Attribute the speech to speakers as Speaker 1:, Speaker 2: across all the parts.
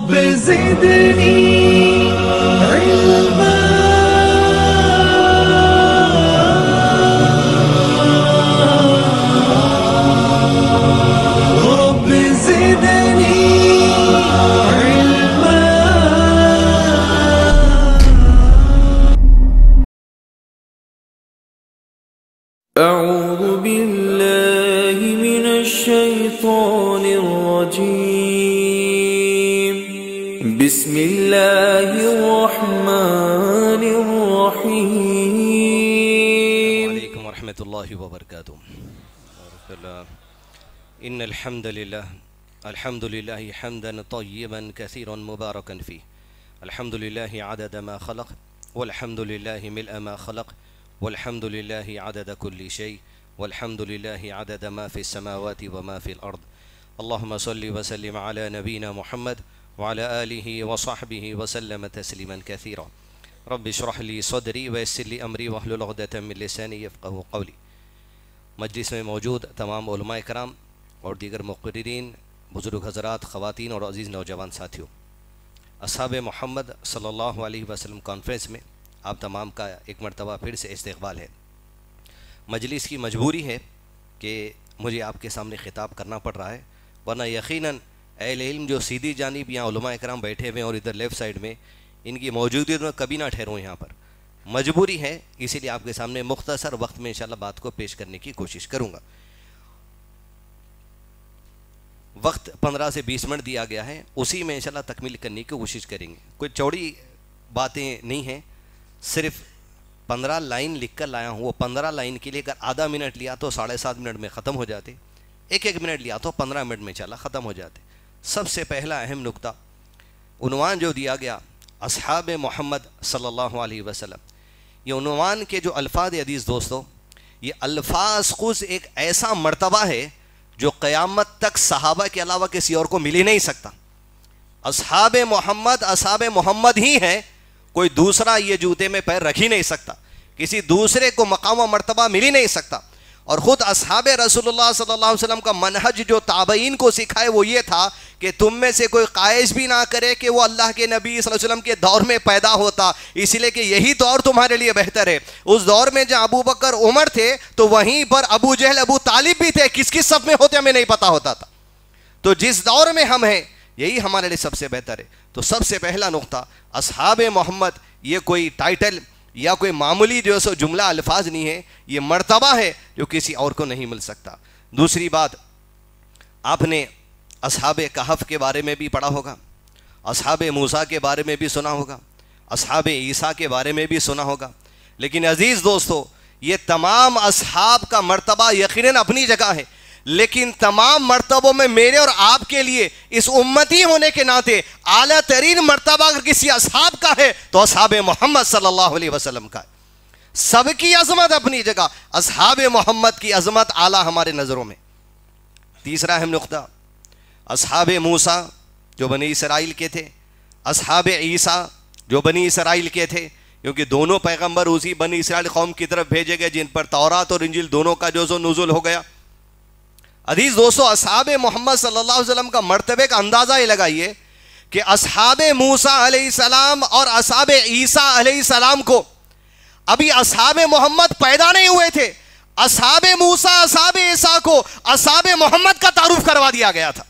Speaker 1: رب زدني علما رب زدني علما.
Speaker 2: أعوذ بالله من الشيطان الرجيم. بسم الله الرحمن الرحيم.
Speaker 3: عليكم ورحمة الله وبركاته. إن الحمد لله حمدا طيبا كثيرا مباركا فيه. الحمد لله عدد ما خلق، والحمد لله ملء ما خلق، والحمد لله عدد كل شيء، والحمد لله عدد ما في السماوات وما في الأرض. اللهم صل وسلم على نبينا محمد وعلى آله وصحبه وسلم تسليما كثيرا. رب اشرح لي صدري ويسر لي أمري واحلل عقدة من لساني يفقهوا قولي. مجلس میں موجود تمام علماء کرام اور دیگر مقررین، بزرگ حضرات، خواتین اور عزیز نوجوان ساتھیوں، اصحاب محمد صلی اللہ علیہ وسلم کانفرنس میں آپ تمام کا ایک مرتبہ پھر سے استقبال ہے. مجلس کی مجبوری ہے کہ مجھے آپ کے سامنے خطاب کرنا پڑ رہا ہے، ورنہ یقیناً اہل علم جو سیدھی جانب یہاں علماء کرام بیٹھے ہوئے ہیں اور ادھر لیفٹ سائیڈ میں، ان کی موجودگی میں کبھی نہ ٹھہروں یہاں پر. مجبوری ہے، اسی لیے آپ کے سامنے مختصر وقت میں انشاءاللہ بات کو پیش کرنے کی کوشش کروں گا. وقت 15 سے 20 منٹ دیا گیا ہے، اسی میں انشاءاللہ تکمیل کرنے کی کوشش کریں گے. کوئی چوڑی باتیں نہیں ہیں، صرف 15 لائن لکھ کر لایا ہوں. وہ 15 لائن کے لیے اگر آدھا منٹ لیا تو 7.5 منٹ میں ختم ہو جاتے، ایک منٹ لیا تو 15 منٹ میں انشاءاللہ ختم ہو جاتے. سب سے پہلا اہم نقطہ، عنوان جو دیا گیا اصحاب محمد صلی اللہ علیہ وسلم، یہ عنوان کے جو الفاظ عزیز دوستو، یہ الفاظ خود ایک ایسا مرتبہ ہے جو قیامت تک صحابہ کے علاوہ کسی اور کو مل ہی نہیں سکتا. اصحاب محمد ہی ہیں، کوئی دوسرا یہ جوتے میں پیر رکھ ہی نہیں سکتا، کسی دوسرے کو مقام و مرتبہ مل ہی نہیں سکتا. اور خود اصحاب رسول اللہ صلی اللہ علیہ وسلم کا منہج جو تابعین کو سکھائے وہ یہ تھا کہ تم میں سے کوئی قائز بھی نہ کرے کہ وہ اللہ کے نبی صلی اللہ علیہ وسلم کے دور میں پیدا ہوتا، اس لیے کہ یہی دور تمہارے لیے بہتر ہے. اس دور میں جہاں ابو بکر عمر تھے تو وہیں پر ابو جہل ابو طالب بھی تھے، کس کس صف میں ہوتے ہمیں نہیں پتا ہوتا تھا. تو جس دور میں ہم ہیں یہی ہمارے لیے سب سے بہتر ہے. تو سب سے پہلا نقطہ، اصحاب محمد یہ کوئی ٹائٹل یا کوئی معمولی جو سو جملہ الفاظ نہیں ہے، یہ مرتبہ ہے جو کسی اور کو نہیں مل سکتا. دوسری بات، آپ نے اصحاب کہف کے بارے میں بھی پڑھا ہوگا، اصحاب موسیٰ کے بارے میں بھی سنا ہوگا، اصحاب عیسیٰ کے بارے میں بھی سنا ہوگا. لیکن عزیز دوستو، یہ تمام اصحاب کا مرتبہ یقیناً اپنی جگہ ہے، لیکن تمام مرتبوں میں میرے اور آپ کے لیے اس امتی ہونے کے ناطے اعلیٰ ترین مرتبہ اگر کسی اصحاب کا ہے تو اصحاب محمد صلی اللہ علیہ وسلم کا ہے. سب کی عظمت اپنی جگہ، اصحاب محمد کی عظمت اعلیٰ ہمارے نظروں میں. تیسرا اہم نقطہ، اصحاب موسیٰ جو بنی اسرائیل کے تھے، اصحاب عیسیٰ جو بنی اسرائیل کے تھے، کیونکہ دونوں پیغمبر اسی بنی اسرائیل قوم کی طرف بھیجے گئے جن پر تورات اور انجیل دونوں کا جو نزول ہو گیا. عزیز دوستو، اصحاب محمد صلی اللہ علیہ وسلم کا مرتبے کا اندازہ یہ لگائیے کہ اصحاب موسیٰ علیہ السلام اور اصحاب عیسیٰ علیہ السلام کو ابھی اصحاب محمد پیدا نہیں ہوئے تھے، اصحاب موسیٰ اصحاب عیسیٰ کو اصحاب محمد کا تعارف کروا دیا گیا تھا.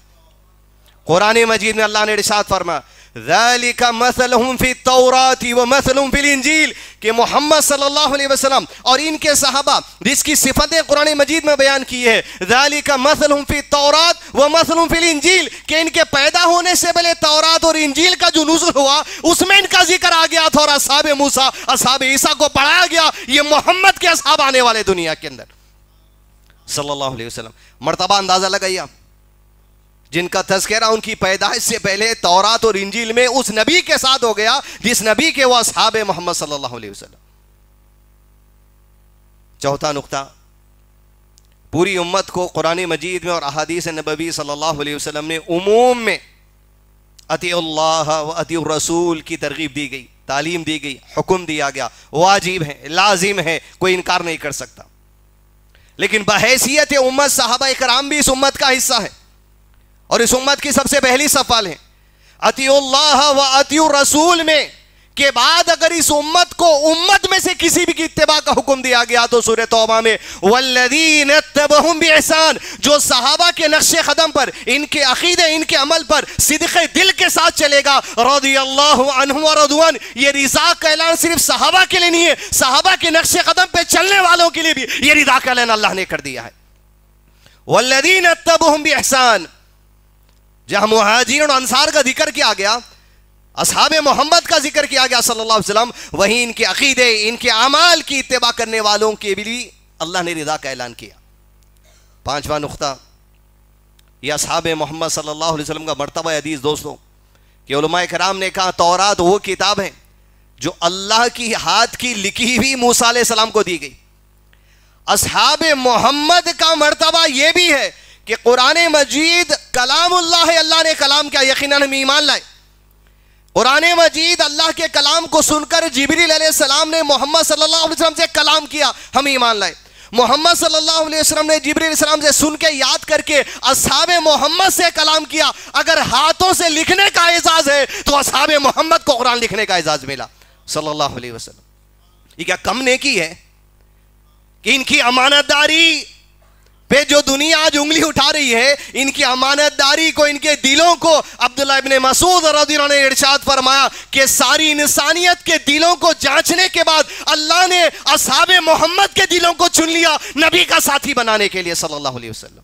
Speaker 3: قرآن مجید میں اللہ نے ارشاد فرمایا ذَلِكَ مَثَلُهُمْ فِي التَّوْرَاةِ وَمَثَلُهُمْ فِي الْإِنْجِيلِ کہ محمد صلی اللہ علیہ وسلم اور ان کے صحابہ جس کی صفتیں قرآن مجید میں بیان کی ہے، ذَلِكَ مَثَلُهُمْ فِي التَّوْرَاةِ وَمَثَلُهُمْ فِي الْإِنْجِيلِ کہ ان کے پیدا ہونے سے پہلے تورات اور انجیل کا جو نزول ہوا اس میں ان کا ذکر آ گیا تھا، اور اصحاب موسیٰ اصحاب عیسیٰ کو پڑھایا گیا. یہ محمد کے اصحاب آنے والے دنیا کے اندر صلی اللہ علیہ وسلم. مرتبہ اندازہ لگائیے آپ، جن کا تذکرہ ان کی پیدائش سے پہلے تورات اور انجیل میں اس نبی کے ساتھ ہو گیا جس نبی کے وہ اصحاب محمد صلی اللہ علیہ وسلم. چوتھا نقطہ، پوری امت کو قرآن مجید میں اور احادیث نبوی صلی اللہ علیہ وسلم نے عموم میں اطیعوا اللہ و اطیعوا الرسول کی ترغیب دی گئی، تعلیم دی گئی، حکم دیا گیا، واجب ہے، لازم ہے، کوئی انکار نہیں کر سکتا. لیکن بحیثیت امت صحابہ کرام بھی اس امت کا حصہ ہے اور اس امت کی سب سے پہلی صف والے ہیں. اطیعوا اللہ و اطیعوا الرسول میں کے بعد اگر اس امت کو امت میں سے کسی بھی کی اتباع کا حکم دیا گیا تو سورہ توبہ میں والذین اتبعہم بإحسان، جو صحابہ کے نقش قدم پر، ان کے عقیدے، ان کے عمل پر صدق دل کے ساتھ چلے گا، رضی اللہ عنہم ورضوا عنہ، یہ رضا کا اعلان صرف صحابہ کے لیے نہیں ہے، صحابہ کے نقش قدم پہ چلنے والوں کے لیے بھی یہ رضا کا اعلان اللہ نے کر دیا ہے۔ والذین اتبعہم بإحسان، جہاں مہاجرین و انصار کا ذکر کیا گیا، اصحاب محمد کا ذکر کیا گیا صلی اللہ علیہ وسلم، وہیں ان کے عقیدے، ان کے اعمال کی اتباع کرنے والوں کے بھی اللہ نے رضا کا اعلان کیا۔ پانچواں نقطہ، یہ اصحاب محمد صلی اللہ علیہ وسلم کا مرتبہ حدیث دوستوں، کہ علماء کرام نے کہا تورات وہ کتاب ہے جو اللہ کی ہاتھ کی لکھی ہوئی موسیٰ علیہ السلام کو دی گئی۔ اصحاب محمد کا مرتبہ یہ بھی ہے کہ قرآن مجید کلام اللہ ہے، اللہ نے کلام کیا، یقیناً ہم ایمان لائے۔ قرآن مجید اللہ کے کلام کو سن کر جبریل علیہ السلام نے محمد صلی اللہ علیہ وسلم سے کلام کیا، ہم ایمان لائے۔ محمد صلی اللہ علیہ وسلم نے جبریل علیہ السلام سے سن کے یاد کر کے اصحاب محمد سے کلام کیا۔ اگر ہاتھوں سے لکھنے کا اعزاز ہے تو اصحاب محمد کو قرآن لکھنے کا اعزاز ملا صلی اللہ علیہ وسلم۔ یہ کیا کم نیکی ہے کہ ان کی امانت داری پہ جو دنیا آج انگلی اٹھا رہی ہے، ان کی امانت داری کو، ان کے دلوں کو عبداللہ ابن مسعود رضی اللہ عنہ نے ارشاد فرمایا کہ ساری انسانیت کے دلوں کو جانچنے کے بعد اللہ نے اصحاب محمد کے دلوں کو چن لیا نبی کا ساتھی بنانے کے لیے صلی اللہ علیہ وسلم۔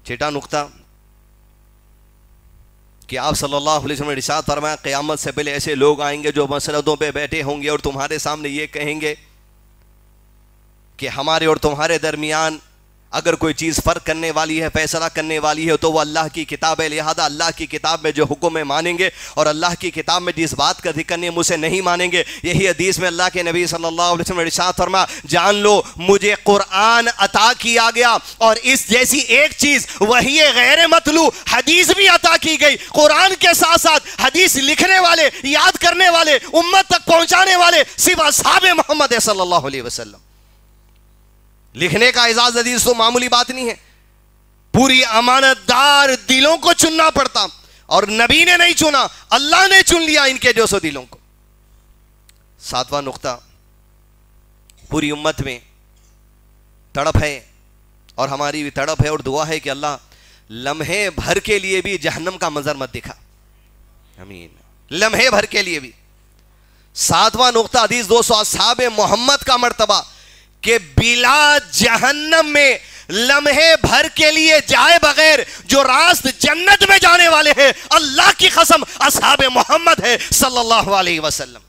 Speaker 3: چھٹا نقطہ کہ آپ صلی اللہ علیہ وسلم نے ارشاد فرمایا قیامت سے پہلے ایسے لوگ آئیں گے جو مسندوں پہ بیٹھے ہوں گے اور تمہارے سامنے یہ کہیں گے کہ ہمارے اور تمہارے درمیان اگر کوئی چیز فرق کرنے والی ہے، فیصلہ کرنے والی ہے تو وہ اللہ کی کتاب ہے، لہذا اللہ کی کتاب میں جو حکم ہے مانیں گے، اور اللہ کی کتاب میں جس بات کا ذکر نہیں اسے نہیں مانیں گے۔ یہی حدیث میں اللہ کے نبی صلی اللہ علیہ وسلم نے ارشاد فرمایا جان لو مجھے قرآن عطا کیا گیا اور اس جیسی ایک چیز وحی غیر مطلوع حدیث بھی عطا کی گئی۔ قرآن کے ساتھ ساتھ حدیث لکھنے والے، یاد کرنے والے، امت تک پہنچانے والے صرف اصحاب محمد صلی اللہ علیہ وسلم۔ لکھنے کا اعزاز حدیث تو معمولی بات نہیں ہے، پوری امانت دار دلوں کو چننا پڑتا، اور نبی نے نہیں چنا، اللہ نے چن لیا ان کے جوسو دلوں کو۔ ساتواں نقطہ، پوری امت میں تڑپ ہے اور ہماری بھی تڑپ ہے اور دعا ہے کہ اللہ لمحے بھر کے لیے بھی جہنم کا منظر مت دکھا، آمین، لمحے بھر کے لیے بھی۔ ساتواں نقطہ حدیث 200 اصحاب محمد کا مرتبہ کہ بلا جہنم میں لمحے بھر کے لیے جائے بغیر جو راست جنت میں جانے والے ہیں، اللہ کی قسم اصحاب محمد ہے صلی اللہ علیہ وسلم۔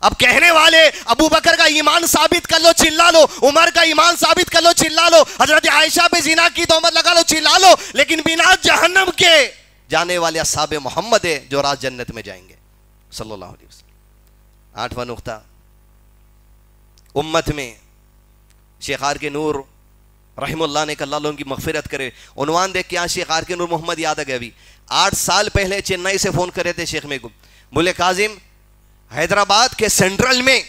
Speaker 3: اب کہنے والے ابو بکر کا ایمان ثابت کر لو چلا لو، عمر کا ایمان ثابت کر لو چلا لو، حضرت عائشہ پہ زنا کی تہمت لگا لو چلا لو، لیکن بنا جہنم کے جانے والے اصحاب محمد ہے جو راست جنت میں جائیں گے صلی اللہ علیہ وسلم۔ آٹھواں نقطہ، امت میں شیخ آر کے نور رحم اللہ نے کہ اللہ ان کی مغفرت کرے، عنوان دیکھ کے شیخ آر کے نور محمد یاد آ گیا۔ ابھی 8 سال پہلے چنئی سے فون کر رہے تھے شیخ میں کو، بولے کاظم حیدرآباد کے سینٹرل میں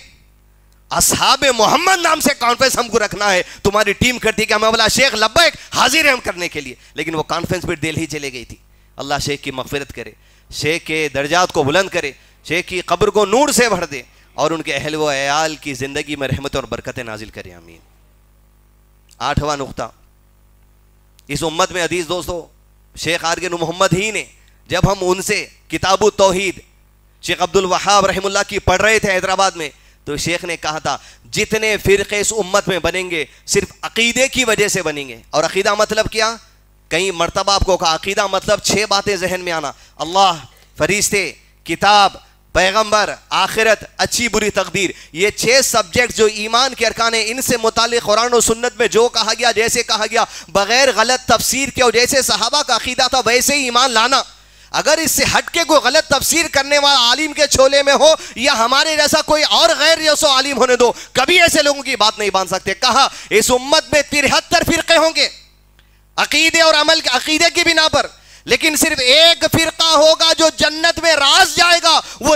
Speaker 3: اصحاب محمد نام سے کانفرنس ہم کو رکھنا ہے، تمہاری ٹیم کرتی کہ میں بولا شیخ لبیک حاضر ہیں ہم کرنے کے لیے، لیکن وہ کانفرنس بھی دہلی چلے گئی تھی۔ اللہ شیخ کی مغفرت کرے، شیخ کے درجات کو بلند کرے، شیخ کی قبر کو نور سے بھر دے اور ان کے اہل و عیال کی زندگی میں رحمت اور برکتیں نازل کرے، آمین۔ آٹھواں نقطہ، اس امت میں حدیث دوستو شیخ آرگن محمد ہی نے جب ہم ان سے کتاب التوحید شیخ عبد الوہاب رحم اللہ کی پڑھ رہے تھے حیدرآباد میں، تو شیخ نے کہا تھا جتنے فرقے اس امت میں بنیں گے صرف عقیدے کی وجہ سے بنیں گے۔ اور عقیدہ مطلب کیا؟ کئی مرتبہ آپ کو کہا عقیدہ مطلب 6 باتیں ذہن میں آنا، اللہ، فرشتے، کتاب، پیغمبر، آخرت، اچھی بری تقدیر۔ یہ 6 سبجیکٹ جو ایمان کے ارکان ہیں، ان سے متعلق قرآن و سنت میں جو کہا گیا، جیسے کہا گیا، بغیر غلط تفسیر کے، اور جیسے صحابہ کا عقیدہ تھا ویسے ہی ایمان لانا۔ اگر اس سے ہٹ کے کوئی غلط تفسیر کرنے والا عالم کے چھولے میں ہو یا ہمارے جیسا کوئی اور غیر جیسا عالم ہونے دو، کبھی ایسے لوگوں کی بات نہیں مان سکتے۔ کہا اس امت میں 73 فرقے ہوں گے عقیدے اور عمل کے، عقیدے کی بنا پر، لیکن صرف ایک فرقہ ہوگا جو جنت میں راز جائے گا، وہ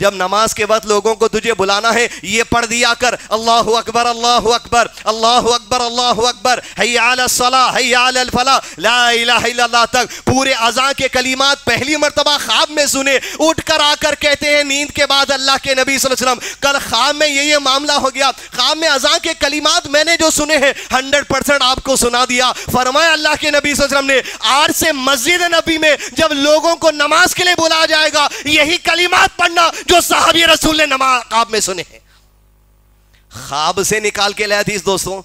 Speaker 3: جب نماز کے وقت لوگوں کو تجھے بلانا ہے یہ پڑھ دیا کر اللہ اکبر اللہ اکبر اللہ اکبر اللہ اکبر حی علی الصلاۃ حی علی الفلاح لا الہ الا اللہ تک پورے اذان کے کلمات پہلی مرتبہ خواب میں سنے، اٹھ کر آ کر کہتے ہیں نیند کے بعد اللہ کے نبی صلی اللہ علیہ وسلم کل خواب میں یہ معاملہ ہو گیا، خواب میں اذان کے کلمات میں نے جو سنے ہیں 100% آپ کو سنا دیا۔ فرمایا اللہ کے نبی صلی اللہ علیہ وسلم نے آج سے مسجد نبی میں جب لوگوں کو نماز کے لیے بلایا جائے گا یہی کلمات پڑھنا جو صحابی رسول نے نماز خواب میں سنے ہیں۔ خواب سے نکال کے لے حدیث دوستوں،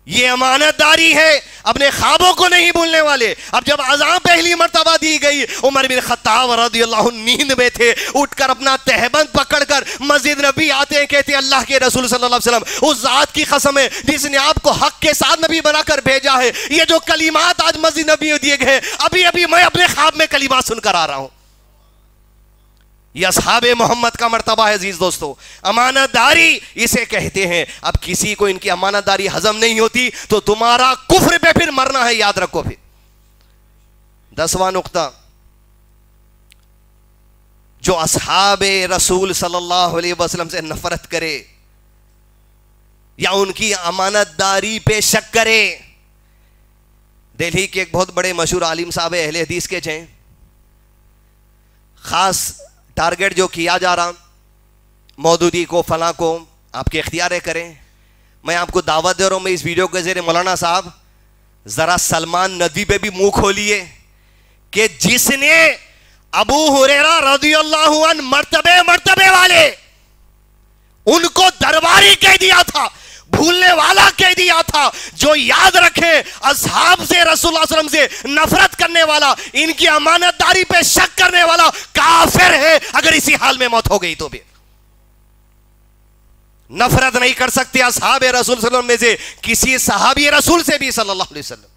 Speaker 3: یہ امانت داری ہے، اپنے خوابوں کو نہیں بھولنے والے۔ اب جب اذان پہلی مرتبہ دی گئی عمر بن خطاب رضی اللہ عنہ نیند میں تھے، اٹھ کر اپنا تہبند پکڑ کر مسجد نبی آتے ہیں، کہتے ہیں اللہ کے رسول صلی اللہ علیہ وسلم اس ذات کی قسم ہے جس نے آپ کو حق کے ساتھ نبی بنا کر بھیجا ہے، یہ جو کلمات آج مسجد نبی دیے گئے ابھی ابھی میں اپنے خواب میں کلمات سن کر آ رہا ہوں۔ یہ اصحاب محمد کا مرتبہ ہے عزیز دوستو، امانت داری اسے کہتے ہیں۔ اب کسی کو ان کی امانت داری ہضم نہیں ہوتی تو تمہارا کفر پہ پھر مرنا ہے، یاد رکھو۔ پھر 10واں نقطہ، جو اصحاب رسول صلی اللہ علیہ وسلم سے نفرت کرے یا ان کی امانت داری پہ شک کرے۔ دہلی کے ایک بہت بڑے مشہور عالم صاحب اہل حدیث کے ہیں، خاص ٹارگٹ جو کیا جا رہا مودودی کو فلاں کو آپ کے اختیار کریں، میں آپ کو دعوت دے رہا ہوں، میں اس ویڈیو کے زیر مولانا صاحب ذرا سلمان ندوی پہ بھی منہ کھولیے کہ جس نے ابو ہریرہ رضی اللہ عنہ مرتبے والے ان کو درباری کہہ دیا تھا، بھولنے والا کہہ دیا تھا، جو یاد رکھے اصحاب سے رسول اللہ صلی اللہ علیہ وسلم سے نفرت کرنے والا، ان کی امانت داری پہ شک کرنے والا کافر ہے، اگر اسی حال میں موت ہو گئی تو بھی نفرت نہیں کر سکتے اصحاب رسول صلی اللہ علیہ وسلم میں سے کسی صحابی رسول سے بھی صلی اللہ علیہ وسلم۔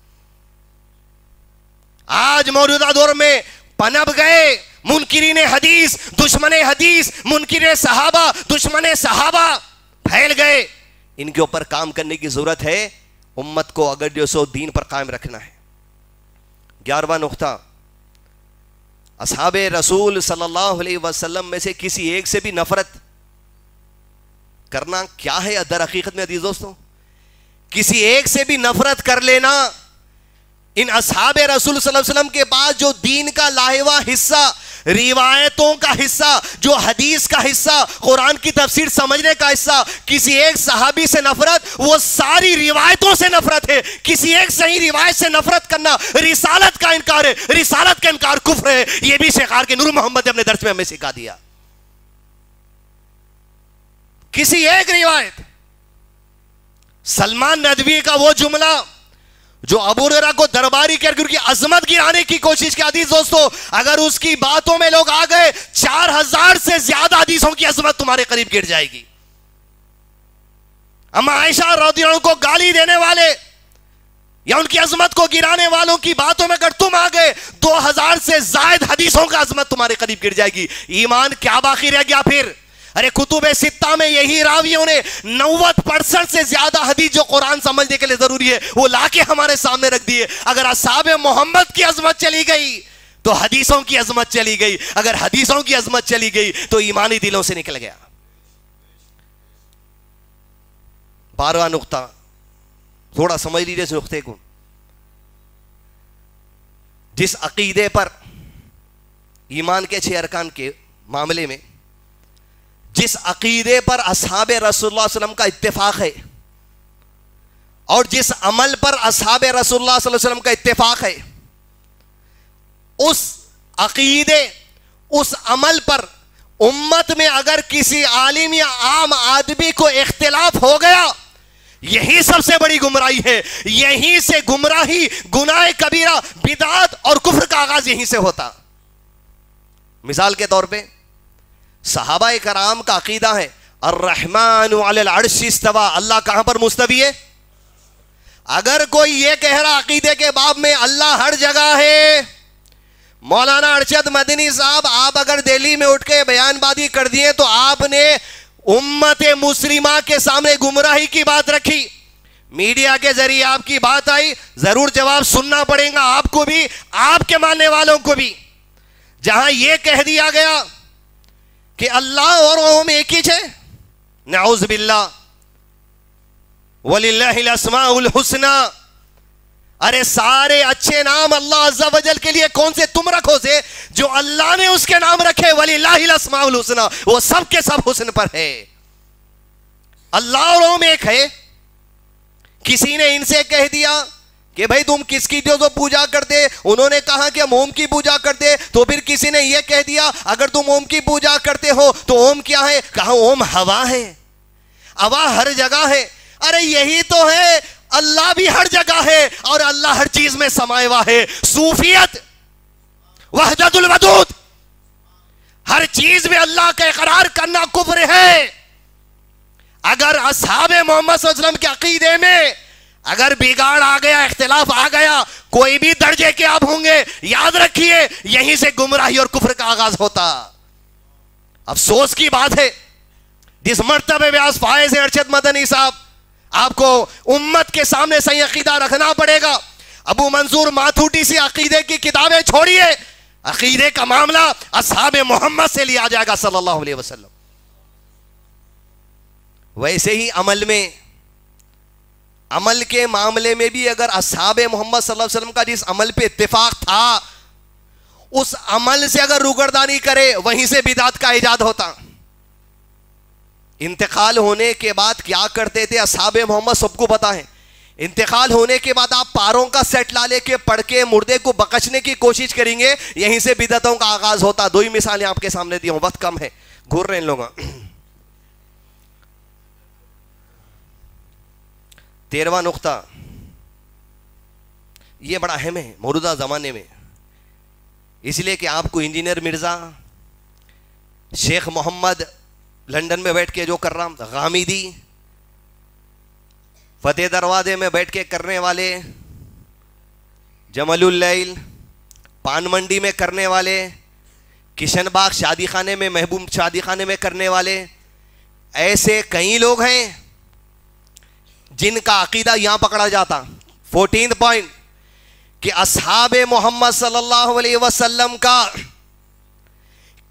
Speaker 3: آج موجودہ دور میں پنپ گئے منکرین حدیث، دشمن حدیث، منکرین صحابہ، دشمن صحابہ پھیل گئے، ان کے اوپر کام کرنے کی ضرورت ہے امت کو اگر جو سو دین پر قائم رکھنا ہے۔ 11واں نقطہ، اصحاب رسول صلی اللہ علیہ وسلم میں سے کسی ایک سے بھی نفرت کرنا کیا ہے در حقیقت میں عزیز دوستوں؟ کسی ایک سے بھی نفرت کر لینا، ان اصحاب رسول صلی اللہ علیہ وسلم کے پاس جو دین کا لاہوا حصہ، روایتوں کا حصہ، جو حدیث کا حصہ، قرآن کی تفسیر سمجھنے کا حصہ، کسی ایک صحابی سے نفرت وہ ساری روایتوں سے نفرت ہے۔ کسی ایک صحیح روایت سے نفرت کرنا رسالت کا انکار ہے، رسالت کا انکار کفر ہے۔ یہ بھی شیخ آر کے نور محمد نے اپنے درس میں ہمیں سکھا دیا۔ کسی ایک روایت، سلمان ندوی کا وہ جملہ جو ابو ہریرہ کو درباری کر کے ان کی عظمت گرانے کی کوشش کی، حدیث دوستو اگر اس کی باتوں میں لوگ آ گئے 4000 سے زیادہ حدیثوں کی عظمت تمہارے قریب گر جائے گی۔ اما عائشہ رضی اللہ عنہ کو گالی دینے والے یا ان کی عظمت کو گرانے والوں کی باتوں میں اگر تم آ گئے 2000 سے زائد حدیثوں کا عظمت تمہارے قریب گر جائے گی۔ ایمان کیا باقی رہ گیا پھر؟ ارے کتب ستہ میں یہی راویوں نے 90% سے زیادہ حدیث جو قرآن سمجھنے کے لیے ضروری ہے وہ لا کے ہمارے سامنے رکھ دیے۔ اگر اصحاب محمد کی عظمت چلی گئی تو حدیثوں کی عظمت چلی گئی، اگر حدیثوں کی عظمت چلی گئی تو ایمانی دلوں سے نکل گیا۔ 12واں نقطہ، تھوڑا سمجھ لیجیے اس نقطے کو، جس عقیدے پر ایمان کے 6 ارکان کے معاملے میں جس عقیدے پر اصحاب رسول اللہ صلی اللہ علیہ وسلم کا اتفاق ہے اور جس عمل پر اصحاب رسول اللہ صلی اللہ علیہ وسلم کا اتفاق ہے، اس عقیدے اس عمل پر امت میں اگر کسی عالم یا عام آدمی کو اختلاف ہو گیا یہی سب سے بڑی گمراہی ہے۔ یہیں سے گمراہی، گناہ کبیرہ، بدعت اور کفر کا آغاز یہیں سے ہوتا۔ مثال کے طور پہ صحابہ کرام کا عقیدہ ہے الرحمن علی العرش استوى، اللہ کہاں پر مستوی ہے؟ اگر کوئی یہ کہہ رہا عقیدے کے باب میں اللہ ہر جگہ ہے، مولانا ارشد مدنی صاحب آپ اگر دہلی میں اٹھ کے بیان بازی کر دیے تو آپ نے امت مسلمہ کے سامنے گمراہی کی بات رکھی، میڈیا کے ذریعے آپ کی بات آئی، ضرور جواب سننا پڑے گا آپ کو بھی، آپ کے ماننے والوں کو بھی۔ جہاں یہ کہہ دیا گیا کہ اللہ اور اوم ایک ہی ہے؟ نعوذ باللہ. وَلِلَّهِ الْأَسْمَاءُ الْحُسْنَى. ارے سارے اچھے نام اللہ عز و جل کے لیے کون سے تم رکھو سے؟ جو اللہ نے اس کے نام رکھے. وَلِلَّهِ الْأَسْمَاءُ الْحُسْنَى. وہ سب کے سب حسن پر ہے. اللہ اور اوم ایک ہے. کسی نے ان سے کہہ دیا کہ بھائی تم کس کی جو پوجا کرتے؟ انہوں نے کہا کہ ہم اوم کی پوجا کرتے. تو پھر کسی نے یہ کہہ دیا اگر تم اوم کی پوجا کرتے ہو تو اوم کیا ہے؟ کہا اوم ہوا ہے. ہوا ہر جگہ ہے. ارے یہی تو ہے, اللہ بھی ہر جگہ ہے اور اللہ ہر چیز میں سمائے ہوا ہے. صوفیت, وحدت الوجود, ہر چیز میں اللہ کا اقرار کرنا کفر ہے. اگر اصحاب محمد صلی اللہ علیہ وسلم کے عقیدے میں اگر بگاڑ آ گیا, اختلاف آ گیا, کوئی بھی درجے کے آپ ہوں گے, یاد رکھیے یہیں سے گمراہی اور کفر کا آغاز ہوتا. افسوس کی بات ہے جس مرتبے بیاس فائز ارشد مدنی صاحب, آپ کو امت کے سامنے صحیح عقیدہ رکھنا پڑے گا. ابو منظور ماتھوٹی سے عقیدے کی کتابیں چھوڑیے, عقیدے کا معاملہ اصحاب محمد سے لیا جائے گا صلی اللہ علیہ وسلم. ویسے ہی عمل کے معاملے میں بھی اگر اصحاب محمد صلی اللہ علیہ وسلم کا جس عمل پہ اتفاق تھا اس عمل سے اگر روگردانی کرے وہیں سے بدعت کا ایجاد ہوتا. انتقال ہونے کے بعد کیا کرتے تھے اصحاب محمد سب کو پتا ہے. انتقال ہونے کے بعد آپ پاروں کا سیٹ لا لے کے پڑھ کے مردے کو بکشنے کی کوشش کریں گے, یہیں سے بدعتوں کا آغاز ہوتا. دو ہی مثالیں آپ کے سامنے دی ہوں, وقت کم ہے, گھور رہے ہیں لوگ. 13واں نقطہ یہ بڑا اہم ہے موجودہ زمانے میں, اس لیے کہ آپ کو انجینئر مرزا, شیخ محمد لندن میں بیٹھ کے جو کر رہا, غامدی فتح دروازے میں بیٹھ کے کرنے والے, جمل اللیل پان منڈی میں کرنے والے, کشن باغ شادی خانے میں, محبوب شادی خانے میں کرنے والے, ایسے کئی لوگ ہیں جن کا عقیدہ یہاں پکڑا جاتا. 14th پوائنٹ کہ اصحاب محمد صلی اللہ علیہ وسلم کا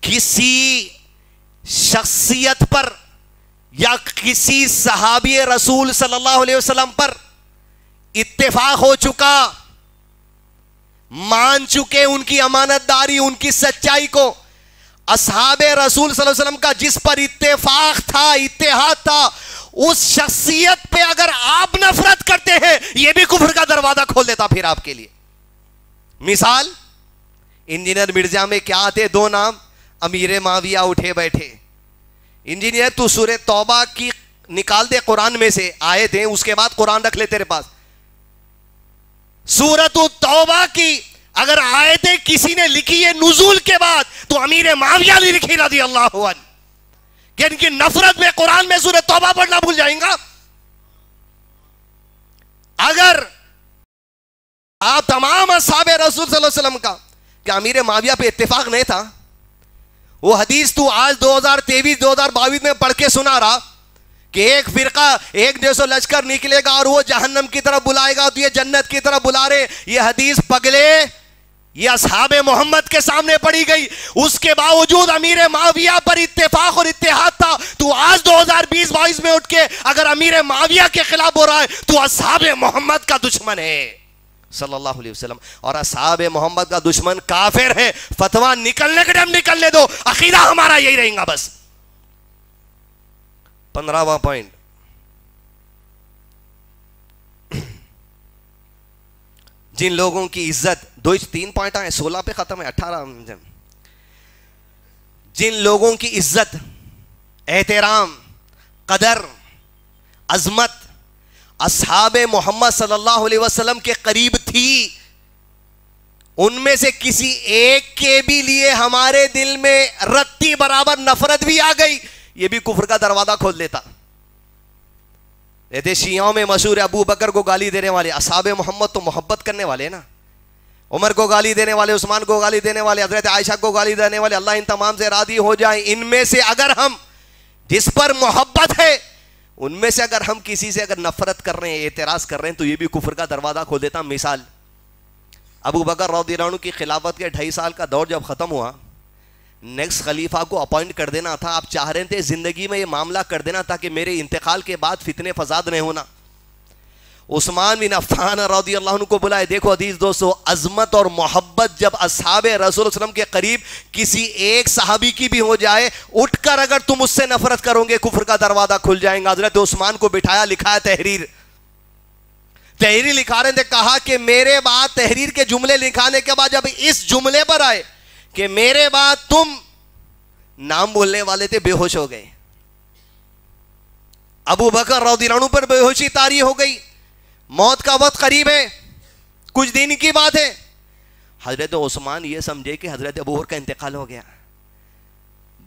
Speaker 3: کسی شخصیت پر یا کسی صحابی رسول صلی اللہ علیہ وسلم پر اتفاق ہو چکا, مان چکے ان کی امانت داری, ان کی سچائی کو. اصحاب رسول صلی اللہ علیہ وسلم کا جس پر اتفاق تھا, اتحاد تھا, اس شخصیت پہ اگر آپ نفرت کرتے ہیں یہ بھی کفر کا دروازہ کھول دیتا پھر آپ کے لیے. مثال, انجینئر مرزا میں کیا آتے دو نام, امیر معاویہ اٹھے بیٹھے. انجینئر تو سورہ توبہ کی نکال دے قرآن میں سے, آئے تھے اس کے بعد قرآن رکھ لے تیرے پاس. سورۃ توبہ کی اگر آیتیں کسی نے لکھی ہے نزول کے بعد تو امیر معاویہ نے لکھی رضی اللہ عنہ, کہ ان کی نفرت میں قرآن میں سورہ توبہ پڑھنا بھول جائیں گا. اگر آپ تمام اصحاب رسول صلی اللہ علیہ وسلم کا کہ امیر معاویہ پہ اتفاق نہیں تھا, وہ حدیث تو آج 2023-2022 میں پڑھ کے سنا رہا کہ ایک فرقہ ایک جیسو لشکر نکلے گا اور وہ جہنم کی طرف بلائے گا تو یہ جنت کی طرف بلا رہے. یہ حدیث پگلے یہ اصحاب محمد کے سامنے پڑی گئی, اس کے باوجود امیر معاویہ پر اتفاق اور اتحاد تھا. تو آج 2020-22 میں اٹھ کے اگر امیر معاویہ کے خلاف ہو رہا ہے تو اصحاب محمد کا دشمن ہے صلی اللہ علیہ وسلم, اور اصحاب محمد کا دشمن کافر ہے. فتویٰ نکلنے کے ٹائم نکلنے دو, عقیدہ ہمارا یہی رہیں گا بس. 15واں پوائنٹ, جن لوگوں کی عزت, 3 پوائنٹ آئے, 16 پہ ختم ہے, 18. جن لوگوں کی عزت, احترام, قدر, عظمت اصحاب محمد صلی اللہ علیہ وسلم کے قریب تھی, ان میں سے کسی ایک کے بھی لیے ہمارے دل میں رتی برابر نفرت بھی آ گئی, یہ بھی کفر کا دروازہ کھول دیتا. کہتے شیعوں میں مشہور ابو بکر کو گالی دینے والے, اصحاب محمد تو محبت کرنے والے نا, عمر کو گالی دینے والے, عثمان کو گالی دینے والے, حضرت عائشہ کو گالی دینے والے, اللہ ان تمام سے راضی ہو جائیں. ان میں سے اگر ہم جس پر محبت ہے ان میں سے اگر ہم کسی سے اگر نفرت کر رہے ہیں, اعتراض کر رہے ہیں تو یہ بھی کفر کا دروازہ کھول دیتا. مثال, ابو بکر رضی اللہ عنہ کی خلافت کے 2.5 سال کا دور جب ختم ہوا, نیکسٹ خلیفہ کو اپوائنٹ کر دینا تھا. آپ چاہ رہے تھے زندگی میں یہ معاملہ کر دینا تاکہ میرے انتقال کے بعد فتنے فساد نہیں ہونا. عثمان بن عفان رضی اللہ عنہ کو بلائے. دیکھو عزیز دوستو, عظمت اور محبت جب اصحاب رسول صلی اللہ علیہ وسلم کے قریب کسی ایک صحابی کی بھی ہو جائے, اٹھ کر اگر تم اس سے نفرت کرو گے کفر کا دروازہ کھل جائے گا. حضرت عثمان کو بٹھایا, لکھا ہے تحریر لکھا رہے تھے. کہا کہ میرے بعد تحریر کے جملے لکھانے کے بعد جب اس جملے پر آئے کہ میرے بعد تم, نام بولنے والے تھے بے ہوش ہو گئے. ابو بکر رضی اللہ عنہ پر بے ہوشی طاری ہو گئی. موت کا وقت قریب ہے, کچھ دن کی بات ہے. حضرت عثمان یہ سمجھے کہ حضرت ابو بکر کا انتقال ہو گیا.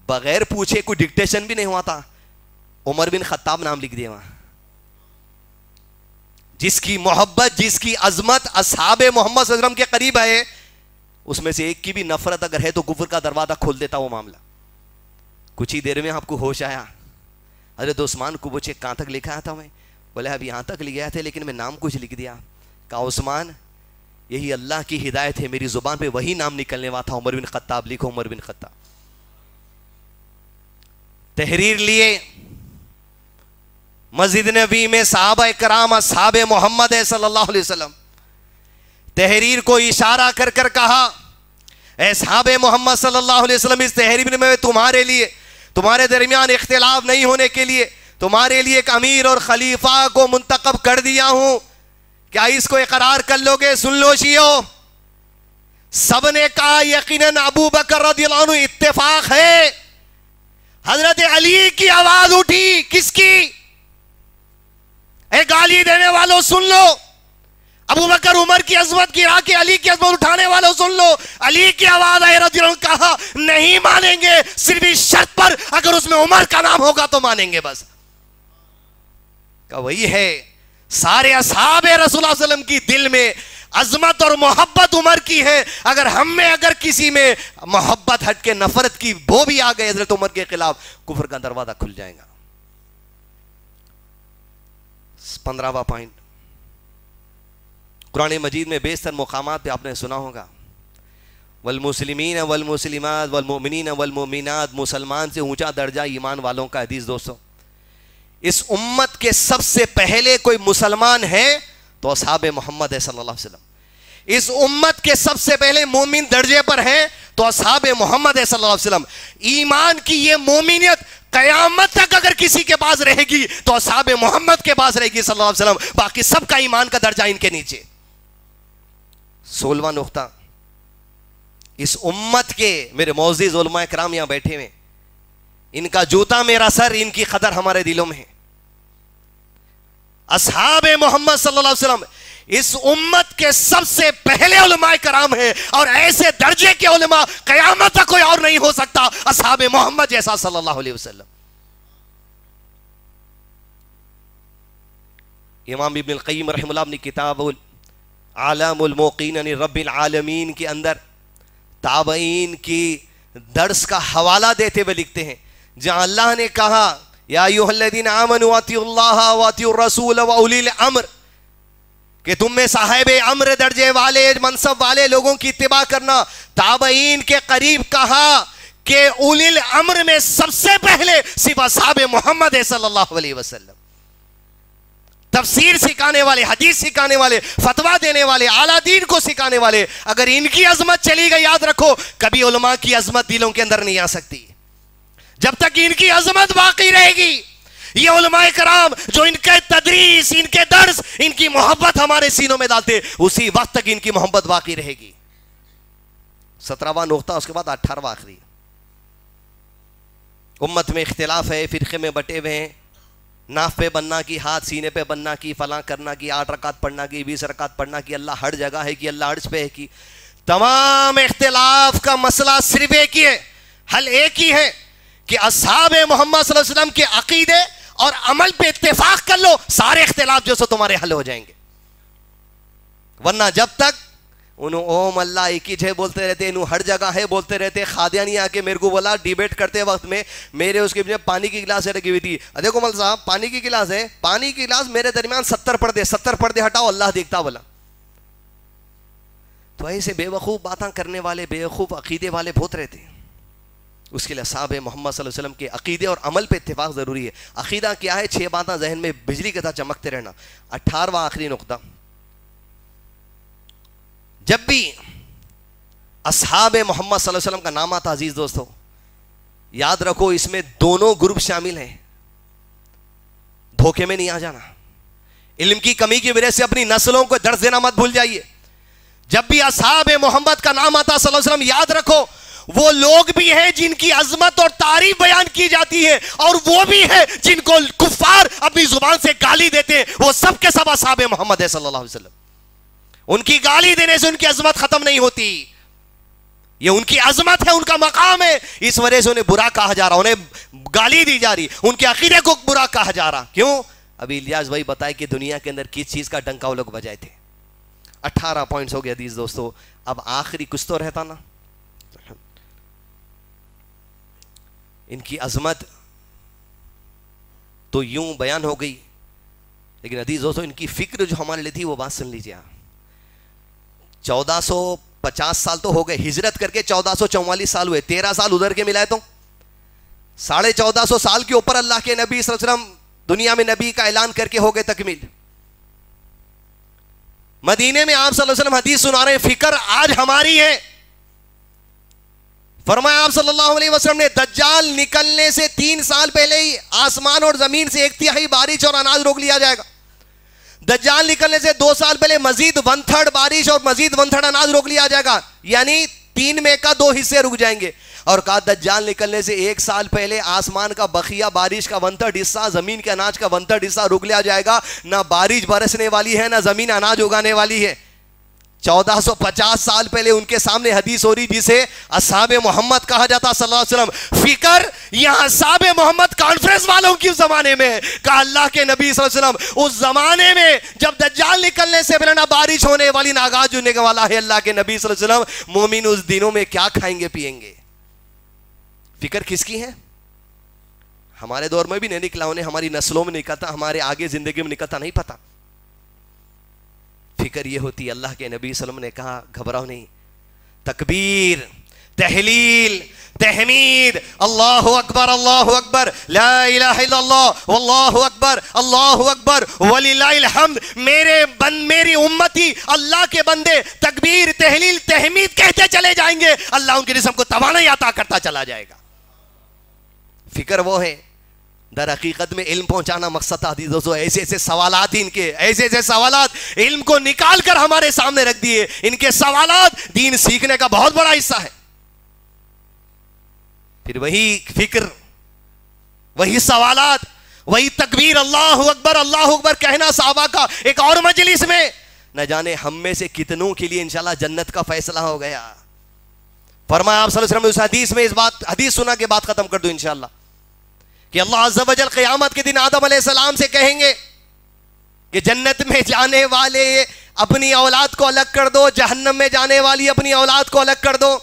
Speaker 3: بغیر پوچھے کوئی ڈکٹیشن بھی نہیں ہوا تھا, عمر بن خطاب نام لکھ دیا وہاں. جس کی محبت, جس کی عظمت اصحاب محمد صلی اللہ علیہ وسلم کے قریب ہے, اس میں سے ایک کی بھی نفرت اگر ہے تو کفر کا دروازہ کھول دیتا وہ معاملہ. کچھ ہی دیر میں آپ کو ہوش آیا. حضرت عثمان کو پوچھے کہاں تک لکھا تھا میں؟ بولے اب یہاں تک لکھا تھے لیکن میں نام کچھ لکھ دیا. کہا عثمان یہی اللہ کی ہدایت ہے, میری زبان پہ وہی نام نکلنے والا تھا, عمر بن خطاب. لکھو عمر بن خطاب. تحریر لیے مسجد نبی میں صحابہ کرام اصحاب محمد صلی اللہ علیہ وسلم. تحریر کو اشارہ کر کر کہا اے صحابہ محمد صلی اللہ علیہ وسلم, اس تحریر میں تمہارے لیے, تمہارے درمیان اختلاف نہیں ہونے کے لیے تمہارے لیے ایک امیر اور خلیفہ کو منتخب کر دیا ہوں. کیا اس کو اقرار کر لو گے؟ سن لو شیعو. سب نے کہا یقیناً ابو بکر رضی اللہ عنہ. اتفاق ہے. حضرت علی کی آواز اٹھی. کس کی؟ اے گالی دینے والوں سن لو. ابو بکر عمر کی عظمت کی راہ کے علی کی عظمت اٹھانے والوں سن لو. علی کی آواز آئے رضی اللہ عنہ. کہا نہیں مانیں گے, صرف اس شرط پر اگر اس میں عمر کا نام ہوگا تو مانیں گے بس. کہ وہی ہے, سارے اصحاب رسول اللہ صلی اللہ علیہ وسلم کی دل میں عظمت اور محبت عمر کی ہے. اگر ہم میں اگر کسی میں محبت ہٹ کے نفرت کی بو بھی آ گئے حضرت عمر کے خلاف, کفر کا دروازہ کھل جائے گا. 15واں پوائنٹ, قرآن مجید میں بیشتر مقامات پہ آپ نے سنا ہوگا والمسلمین والمسلمات والمؤمنین والمؤمنات, مسلمان سے اونچا درجہ ایمان والوں کا. حدیث دوستو, اس امت کے سب سے پہلے کوئی مسلمان ہے تو اصحاب محمد صلی اللہ علیہ وسلم. اس امت کے سب سے پہلے مومن درجے پر ہیں تو اصحاب محمد صلی اللہ علیہ وسلم. ایمان کی یہ مومنیت قیامت تک اگر کسی کے پاس رہے گی تو اصحاب محمد کے پاس رہے گی صلی اللہ علیہ وسلم. باقی سب کا ایمان کا درجہ ان کے نیچے. 16واں نقطہ, اس امت کے میرے معزز علماء کرام یہاں بیٹھے ہوئے, ان کا جوتا میرا سر, ان کی قدر ہمارے دلوں میں ہے. اصحاب محمد صلی اللہ علیہ وسلم اس امت کے سب سے پہلے علماء کرام ہیں, اور ایسے درجے کے علماء قیامت تک کوئی اور نہیں ہو سکتا اصحاب محمد جیسا صلی اللہ علیہ وسلم. امام ابن القیم رحمہ اللہ اپنی کتاب اعلام الموقین عن رب العالمین کے اندر تابعین کی درس کا حوالہ دیتے ہوئے لکھتے ہیں, جہاں اللہ نے کہا یا ایھا الذین آمنوا اطیعوا اللہ واطیعوا الرسول واولی الامر, کہ تم میں صاحب امر درجے والے منصب والے لوگوں کی اتباع کرنا. تابعین کے قریب کہا کہ اولی الامر میں سب سے پہلے صرف اصحاب محمد صلی اللہ علیہ وسلم. تفسیر سکھانے والے, حدیث سکھانے والے, فتویٰ دینے والے, اعلیٰ دین کو سکھانے والے, اگر ان کی عظمت چلی گئی یاد رکھو کبھی علماء کی عظمت دلوں کے اندر نہیں آ سکتی. جب تک ان کی عظمت باقی رہے گی, یہ علماء کرام جو ان کے تدریس, ان کے درس, ان کی محبت ہمارے سینوں میں ڈالتے, اسی وقت تک ان کی محبت باقی رہے گی. 17واں نقطہ, اس کے بعد 18واں آخری. امت میں اختلاف ہے, فرقے میں بٹے ہوئے ہیں. ناف پہ بننا کی, ہاتھ سینے پہ بننا کی, فلاں کرنا کی, 8 رکعت پڑھنا کی, 20 رکعت پڑھنا کی, اللہ ہر جگہ ہے کی, اللہ عرش پہ ہے کی. تمام اختلاف کا مسئلہ صرف ایک ہی ہے, حل ایک ہی ہے کہ اصحاب محمد صلی اللہ علیہ وسلم کے عقیدے اور عمل پہ اتفاق کر لو, سارے اختلاف جو سو تمہارے حل ہو جائیں گے. ورنہ جب تک انہوں اوم اللہ ایک ہی ہے بولتے رہتے, انہوں ہر جگہ ہے بولتے رہتے. قادیانی آ کے میرے کو بولا ڈیبیٹ کرتے وقت میں, میرے اس کے پانی کی گلاس رکھی ہوئی تھی. دیکھو مل صاحب پانی کی گلاس ہے, پانی کی گلاس میرے درمیان 70 پردے ہٹاؤ, اللہ دیکھتا. بولا تو ایسے بے وقوف باتاں کرنے والے, بے وقوف عقیدے والے بہت رہتے ہیں. اس کے لیے اصحاب محمد صلی اللہ علیہ وسلم کے عقیدے اور عمل پہ اتفاق ضروری ہے. عقیدہ کیا ہے؟ 6 باتیں ذہن میں بجلی کے ساتھ چمکتے رہنا. 18واں آخری نقطہ، جب بھی اصحاب محمد صلی اللہ علیہ وسلم کا نام آتا عزیز دوستو، یاد رکھو اس میں دونوں گروپ شامل ہیں. دھوکے میں نہیں آ جانا. علم کی کمی کی وجہ سے اپنی نسلوں کو درس دینا مت بھول جائیے. جب بھی اصحاب محمد کا نام آتا صلی اللہ علیہ وسلم، یاد رکھو وہ لوگ بھی ہیں جن کی عظمت اور تعریف بیان کی جاتی ہے، اور وہ بھی ہیں جن کو کفار اپنی زبان سے گالی دیتے ہیں. وہ سب کے سب اصحاب محمد ہے صلی اللہ علیہ وسلم. ان کی گالی دینے سے ان کی عظمت ختم نہیں ہوتی. یہ ان کی عظمت ہے، ان کا مقام ہے. اس وجہ سے انہیں برا کہا جا رہا، انہیں گالی دی جا رہی، ان کے عقیدے کو برا کہا جا رہا. کیوں؟ ابھی الیاس بھائی بتائے کہ دنیا کے اندر کس چیز کا ڈنکا وہ لوگ بجائے تھے. 18 پوائنٹس ہو گئے حدیث دوستو. اب آخری کچھ تو رہتا نا. ان کی عظمت تو یوں بیان ہو گئی، لیکن حدیث دوستو ان کی فکر جو ہمارے لیے تھی وہ بات سن لیجیے. 1450 سال تو ہو گئے، ہجرت کر کے 1444 سال ہوئے. 13 سال ادھر کے ملائے تو 1450 سال کے اوپر اللہ کے نبی صلی اللہ علیہ وسلم دنیا میں نبی کا اعلان کر کے ہو گئے تکمیل. مدینے میں آپ صلی اللہ علیہ وسلم حدیث سنا رہے ہیں، فکر آج ہماری ہے. فرمایا آپ صلی اللہ علیہ وسلم نے دجال نکلنے سے 3 سال پہلے ہی آسمان اور زمین سے 1/3 بارش اور اناج روک لیا جائے گا. دجال نکلنے سے 2 سال پہلے مزید 1/3 بارش اور مزید 1/3 اناج روک لیا جائے گا، یعنی 3 میں کا 2 حصے رک جائیں گے. اور کہا دجال نکلنے سے 1 سال پہلے آسمان کا بقیہ بارش کا 1/3 حصہ، زمین کے اناج کا 1/3 حصہ روک لیا جائے گا. نہ بارش برسنے والی ہے، نہ زمین اناج اگانے والی ہے. 1450 سال پہلے ان کے سامنے حدیث ہو رہی جسے اصحاب محمد کہا جاتا صلی اللہ علیہ وسلم. فکر یہاں اصحاب محمد کانفرنس والوں کی زمانے میں ہے. کہا اللہ کے نبی صلی اللہ علیہ وسلم اس زمانے میں جب دجال نکلنے سے پہلے نہ بارش ہونے والی نہ آغاز ہونے والا ہے، اللہ کے نبی صلی اللہ علیہ وسلم مومن اس دنوں میں کیا کھائیں گے پیئیں گے. فکر کس کی ہے؟ ہمارے دور میں بھی نہیں نکلا، انہیں ہماری نسلوں میں نکلتا، ہمارے آگے زندگی میں نکلتا نہیں پتا. فکر یہ ہوتی. اللہ کے نبی صلی اللہ علیہ وسلم نے کہا گھبراؤ نہیں، تکبیر، تحلیل، تحمید، اللہ اکبر اللہ اکبر، لا الہ الا اللہ واللہ اکبر اللہ اکبر وللہ الحمد. میری امتی اللہ کے بندے تکبیر، تحلیل، تحمید کہتے چلے جائیں گے، اللہ ان کے جسم کو توانائی عطا کرتا چلا جائے گا. فکر وہ ہے. در حقیقت میں علم پہنچانا مقصد تھا حدیث دوستو. ایسے ایسے سوالات ان کے، ایسے ایسے سوالات علم کو نکال کر ہمارے سامنے رکھ دیے. ان کے سوالات دین سیکھنے کا بہت بڑا حصہ ہے. پھر وہی فکر، وہی سوالات، وہی تکبیر، اللہ اکبر کہنا صحابہ کا ایک اور مجلس میں. نہ جانے ہم میں سے کتنوں کے لیے انشاءاللہ جنت کا فیصلہ ہو گیا. فرمایا آپ صلی اللہ علیہ وسلم اس حدیث میں، اس بات حدیث سنا کے بات ختم کر دو انشاءاللہ، کہ اللہ عز و جل قیامت کے دن آدم علیہ السلام سے کہیں گے کہ جنت میں جانے والے اپنی اولاد کو الگ کر دو، جہنم میں جانے والی اپنی اولاد کو الگ کر دو.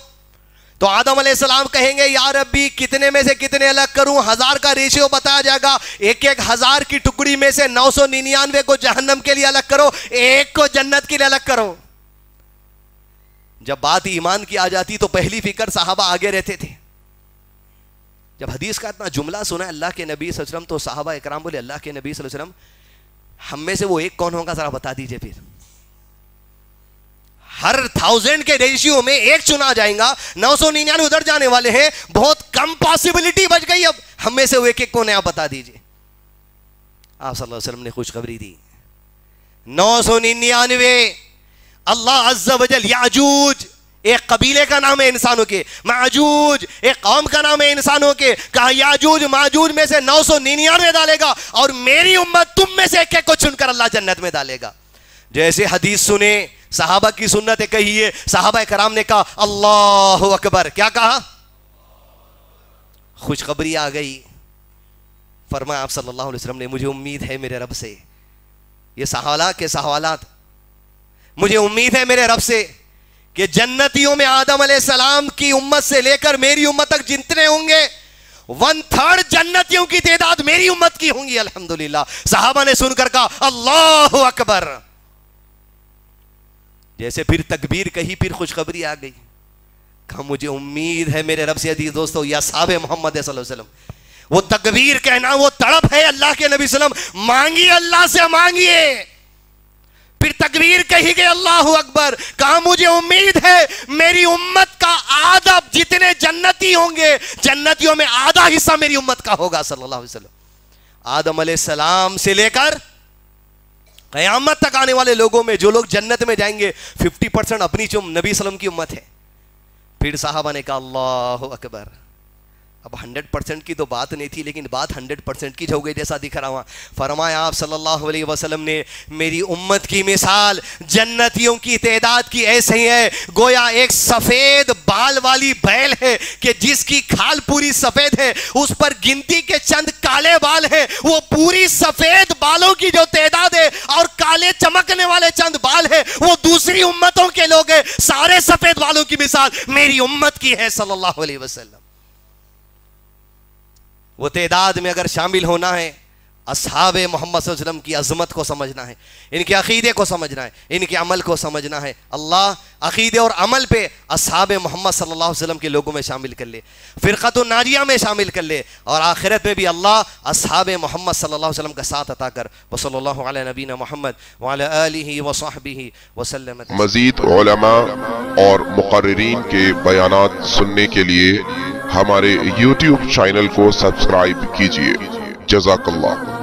Speaker 3: تو آدم علیہ السلام کہیں گے یا ربی کتنے میں سے کتنے الگ کروں؟ 1000 کا ریشیو بتایا جائے گا. 1000 کی ٹکڑی میں سے 999 کو جہنم کے لیے الگ کرو، 1 کو جنت کے لیے الگ کرو. جب بات ایمان کی آ جاتی تو پہلی فکر صحابہ آگے رہتے تھے. جب حدیث کا اتنا جملہ سنا اللہ کے نبی صلی اللہ علیہ وسلم تو صحابہ اکرام بولے اللہ کے نبی صلی اللہ علیہ وسلم ہم میں سے وہ 1 کون ہوگا ذرا بتا دیجئے. پھر ہر 1000 کے ریشیو میں 1 چنا جائیں گا، 999 ادھر جانے والے ہیں، بہت کم پاسبلٹی بچ گئی. اب ہم میں سے وہ 1 کون ہے آپ بتا دیجئے. آپ صلی اللہ علیہ وسلم نے خوشخبری دی. 999 اللہ عز و جل یاجوج ایک قبیلے کا نام ہے انسانوں کے، معجوج ایک قوم کا نام ہے انسانوں کے. کہا یاجوج ماجوج میں سے 999 ڈالے گا اور میری امت تم میں سے 1 کو چن کر اللہ جنت میں ڈالے گا. جیسے حدیث سنے صحابہ کی سنت کہی ہے، صحابہ کرام نے کہا اللہ اکبر. کیا کہا؟ خوشخبری آ گئی. فرمایا آپ صلی اللہ علیہ وسلم نے مجھے امید ہے میرے رب سے، یہ سوالات کے سوالات، مجھے امید ہے میرے رب سے کہ جنتیوں میں آدم علیہ السلام کی امت سے لے کر میری امت تک جتنے ہوں گے 1/3 جنتیوں کی تعداد میری امت کی ہوں گی. الحمدللہ. صحابہ نے سن کر کہا اللہ اکبر. جیسے پھر تکبیر کہی پھر خوشخبری آ گئی. کہا مجھے امید ہے میرے رب سے عزیز دوستو یا صحاب محمد صلی اللہ علیہ وسلم، وہ تکبیر کہنا وہ تڑپ ہے اللہ کے نبی صلی اللہ علیہ وسلم، مانگیے اللہ سے مانگیے. پھر تکبیر کہی گئی اللہ اکبر. کہا مجھے امید ہے میری امت کا آدھا جتنے جنتی ہوں گے جنتیوں میں آدھا حصہ میری امت کا ہوگا صلی اللہ علیہ وسلم. آدم علیہ السلام سے لے کر قیامت تک آنے والے لوگوں میں جو لوگ جنت میں جائیں گے 50% اپنی جو نبی صلی اللہ علیہ وسلم کی امت ہے. پھر صحابہ نے کہا اللہ اکبر. اب 100% کی تو بات نہیں تھی لیکن بات 100% کی ہو گئی جیسا دکھ رہا ہوں. فرمایا آپ صلی اللہ علیہ وسلم نے میری امت کی مثال جنتیوں کی تعداد کی ایسے ہی ہے گویا ایک سفید بال والی بیل ہے کہ جس کی کھال پوری سفید ہے، اس پر گنتی کے چند کالے بال ہیں. وہ پوری سفید بالوں کی جو تعداد ہے اور کالے چمکنے والے چند بال ہے وہ دوسری امتوں کے لوگ ہیں. سارے سفید بالوں کی مثال میری امت کی ہے صلی اللہ علیہ وسلم. وہ تعداد میں اگر شامل ہونا ہے اصحاب محمد صلی اللہ علیہ وسلم کی عظمت کو سمجھنا ہے، ان کے عقیدے کو سمجھنا ہے، ان کے عمل کو سمجھنا ہے. اللہ عقیدے اور عمل پہ اصحاب محمد صلی اللہ علیہ وسلم کے لوگوں میں شامل کر لے، فرقۃ الناجیہ میں شامل کر لے، اور آخرت میں بھی اللہ اصحاب محمد صلی اللہ علیہ وسلم کا ساتھ عطا کر. وصلی اللہ علی نبینا محمد وعلی آلہ وصحبہ وسلم.
Speaker 4: مزید علماء اور مقررین کے بیانات سننے کے لیے ہمارے YouTube چینل کو سبسکرائب کیجیے. جزاک اللہ.